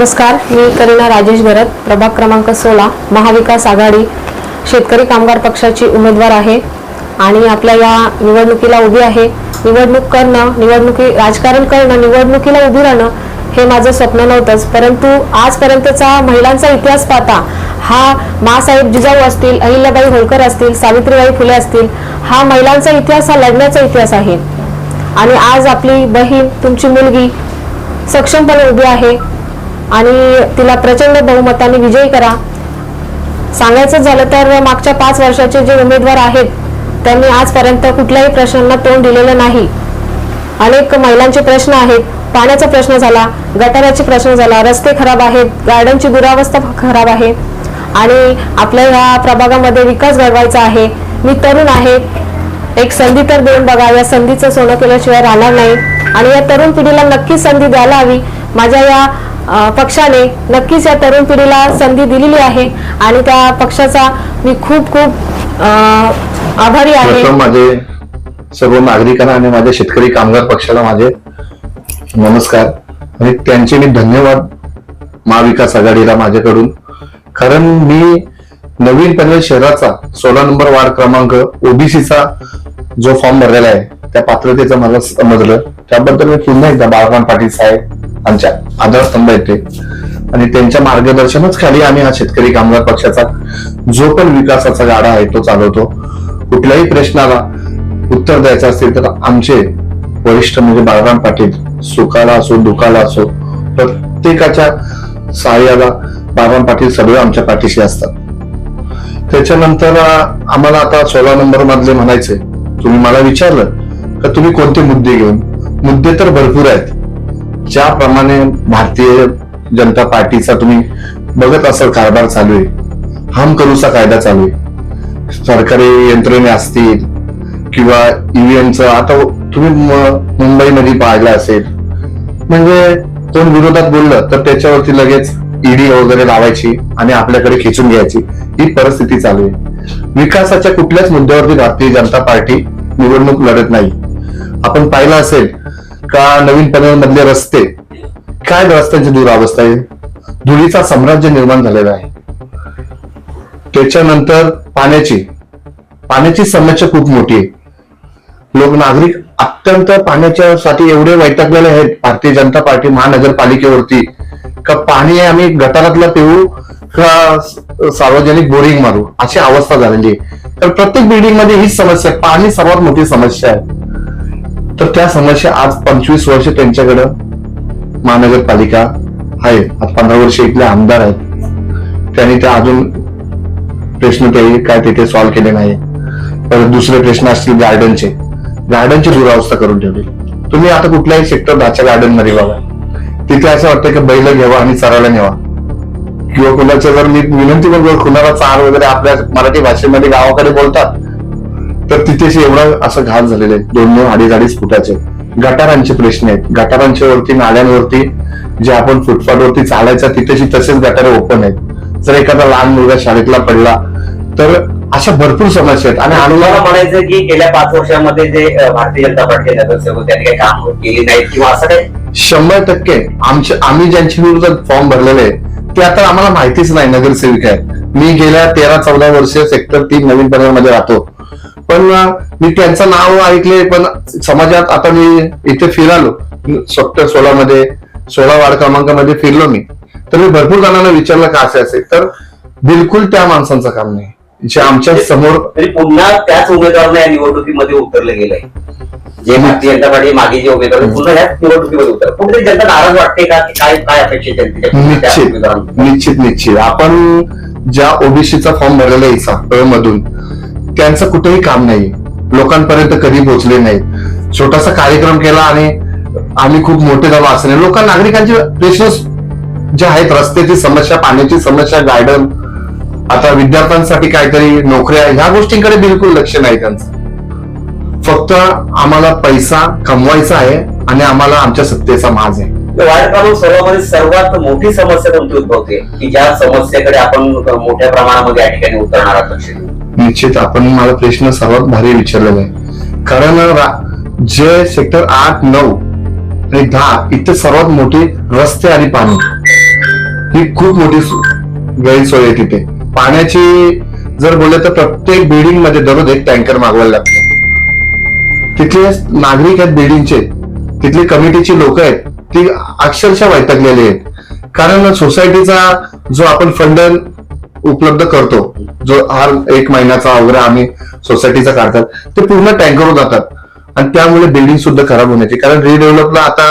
नमस्कार, मी करीना राजेश भरत, प्रभाग क्रमांक 16 महाविकास आघाडी शेतकरी कामगार पक्षाची उमेदवार आहे आणि आपल्या या निवडणुकीला उभी आहे. निवडणूक करणं, राजकारण करणं, निवडणुकीला उभी राहणं हे माझं स्वप्न नव्हतंच, परंतु आजपर्यंतचा महिलांचा इतिहास पाहता हा माँसाहेब जिजाऊ असतील, अहिल्याबाई होळकर असतील, सावित्रीबाई फुले असतील, हा महिलांचा इतिहास, हा लढण्याचा इतिहास आहे. आणि आज आपली बहीण, तुमची मुलगी सक्षमपणे उभी आहे आणि तिला प्रचंड बहुमताने विजयी करा. सांगायचं झालं तर मागच्या 5 वर्षाचे जे उमेदवार आहेत त्यांनी आजपर्यंत कुठल्याही प्रश्नांना तोंड दिलेलं नाही. अनेक महिलांचे प्रश्न आहेत, पाण्याचा प्रश्न झाला, गटाराचे प्रश्न झाला, रस्ते खराब आहेत, गार्डनची दुरावस्था खराब आहे आणि आपल्या ह्या प्रभागामध्ये विकास घडवायचा आहे. मी तरुण आहे, एक संधी तर देऊन बघा, या संधीचं सोनं केल्याशिवाय राहणार नाही आणि या तरुण पिढीला नक्कीच संधी द्यायला हवी. माझ्या या पक्षाने नक्कीच या तरुण पिढीला संधी दिलेली आहे आणि त्या पक्षाचा मी खूप खूप आभारी आहे. माझे सर्व नागरिकांना आणि माझ्या शेतकरी कामगार पक्षाला माझे नमस्कार आणि त्यांचे मी धन्यवाद महाविकास आघाडीला माझ्याकडून. कारण मी नवीन पनवेल शहराचा 16 नंबर वार्ड क्रमांक ओबीसीचा जो फॉर्म भरलेला आहे त्या पात्रतेचं मला समजलं, त्याबद्दल मी पुन्हा एकदा बाळाराम पाटील साहेब आमच्या आधारस्तंभ येते आणि त्यांच्या मार्गदर्शनच खाली आम्ही हा शेतकरी कामगार पक्षाचा जो पण विकासाचा गाडा आहे तो चालवतो. कुठल्याही प्रश्नाला उत्तर द्यायचं असेल तर आमचे वरिष्ठ म्हणजे बाळाराम पाटील सुखाला असो दुखाला असो प्रत्येकाच्या सहाय्याला बाळाराम पाटील सगळे आमच्या पाठीशी असतात. त्याच्यानंतर आम्हाला आता 16 नंबर मधले म्हणायचे, तुम्ही मला विचारलं का तुम्ही कोणते मुद्दे घेऊन, मुद्दे तर भरपूर आहेत. ज्याप्रमाणे भारतीय जनता पार्टीचा तुम्ही बघत असाल कारभार चालू आहे, हम करूचा कायदा चालू आहे, सरकारी यंत्रणे असतील किंवा ईव्हीएमचं आता तुम्ही मुंबईमध्ये पाहिलं असेल, म्हणजे कोण विरोधात बोललं तर त्याच्यावरती लगेच ईडी वगैरे लावायची आणि आपल्याकडे खेचून घ्यायची, ही परिस्थिती चालू आहे. विकासाच्या कुठल्याच मुद्द्यावरती भारतीय जनता पार्टी निवडणूक लढत नाही. आपण पाहिलं असेल का नवीन पनवेल मधले रस्ते, काय रस्त्यांची दुरावस्था आहे, धुळीचा साम्राज्य निर्माण झालेला आहे. त्याच्यानंतर पाण्याची समस्या खूप मोठी आहे. लोक नागरिक अत्यंत पाण्याच्या साठी एवढे वैतागलेले आहेत भारतीय जनता पार्टी महानगरपालिकेवरती का पाणी आम्ही गटारातलं पिऊ का सार्वजनिक बोरिंग मारू अशी अवस्था झालेली आहे. तर प्रत्येक बिल्डिंग मध्ये हीच समस्या, पाणी सर्वात मोठी समस्या आहे. तर त्या समस्या आज 25 वर्ष त्यांच्याकडं महानगरपालिका आहे, आज 15 वर्ष इथले आमदार आहेत, त्यांनी त्या अजून प्रश्न ते काय तिथे सॉल्व्ह केले नाही. परत दुसरे प्रश्न असतील गार्डनची दुरावस्था करून ठेवली. तुम्ही आता कुठल्याही सेक्टर 10च्या गार्डन मध्ये बघा, तिथे असं वाटतं की बैल घ्यावा आणि चरायला न्यावा किंवा कुणाच्या जर मी विनंती बघ कुणाला चार वगैरे आपल्या मराठी भाषेमध्ये गावाकडे बोलतात तर तिथे एवढं असं घात झालेलं आहे, 2-2, 2.5 फुटाचे. गटारांचे प्रश्न आहेत, गटारांच्या वरती नाल्यांवरती जे आपण फुटपाथवरती चालायचं तिथेशी तसेच गटारे ओपन आहेत. जर एखादा लहान मुलगा शाळेतला पडला तर अशा भरपूर समस्या आहेत. आणि अनुमाना म्हणायचं की गेल्या 5 वर्षांमध्ये जे भारतीय जनता पार्टी नगरसेवक त्यांनी काही काम केली नाही किंवा असं काही 100% आम्ही ज्यांच्या विरोधात फॉर्म भरलेले आहे ते आता आम्हाला माहितीच नाही नगरसेविका आहेत. मी गेल्या 13-14 वर्ष सेक्टर 3 नवीन पनवेल मध्ये राहतो, पण मी त्यांचं नाव ऐकले, पण समाजात आता मी इथे फिरालो सेक्टर 16 मध्ये 16 वार्ड क्रमांकामध्ये फिरलो मी, तर मी भरपूर जणांना विचारलं का असे असेल, तर बिलकुल त्या माणसांचं काम नाही जे आमच्या समोर. तरी पुन्हा त्याच उमेदवारांना या निवडणुकीमध्ये उतरलं गेलंय, जे भारतीय जनता पार्टी मागे जे उमेदवार पुन्हा याच निवडणुकीमध्ये उतर, कुठेतरी जनता नाराज वाटते का, की काय अपेक्षित आहे? निश्चित आपण ज्या ओबीसीचा फॉर्म भरलेला आहे मधून त्यांचं कुठेही काम नाही, लोकांपर्यंत कधी पोहोचले नाही. छोटासा कार्यक्रम केला आणि आम्ही खूप मोठे झालो असं नाही. लोकांना नागरिकांचे प्रश्न जे आहेत, रस्त्याची समस्या, पाण्याची समस्या, गार्डन, आता विद्यार्थ्यांसाठी काहीतरी नोकऱ्या, ह्या गोष्टींकडे बिलकुल लक्ष नाही त्यांचं. फक्त आम्हाला पैसा कमवायचा आहे आणि आम्हाला आमच्या सत्तेचा माज आहे. वार्ड क्रमांक 16 मध्ये सर्वात मोठी समस्या कोणती उद्भवते की ज्या समस्येकडे आपण मोठ्या प्रमाणामध्ये या ठिकाणी उतरणार आहोत? निश्चित आपण मला प्रश्न सर्वात भारी विचारलेला आहे, कारण जे सेक्टर 8, 9 आणि 10 इथे सर्वात मोठी रस्ते आणि पाणी, ही खूप मोठी गैरसोय आहे तिथे. पाण्याची जर बोलले तर प्रत्येक बिल्डिंग मध्ये दररोज एक टँकर मागवायला लागतो. तिथले नागरिक आहेत बिल्डिंगचे, तिथली कमिटीची लोक आहेत, ती अक्षरशः वैतागलेली आहेत. कारण सोसायटीचा जो आपण फंड उपलब्ध करतो, जो हर 1 महिन्याचा वगैरे आम्ही सोसायटीचा काढतात, ते पूर्ण टँकरवर जातात आणि त्यामुळे बिल्डिंग सुद्धा खराब होण्याची. कारण रिडेव्हलपला आता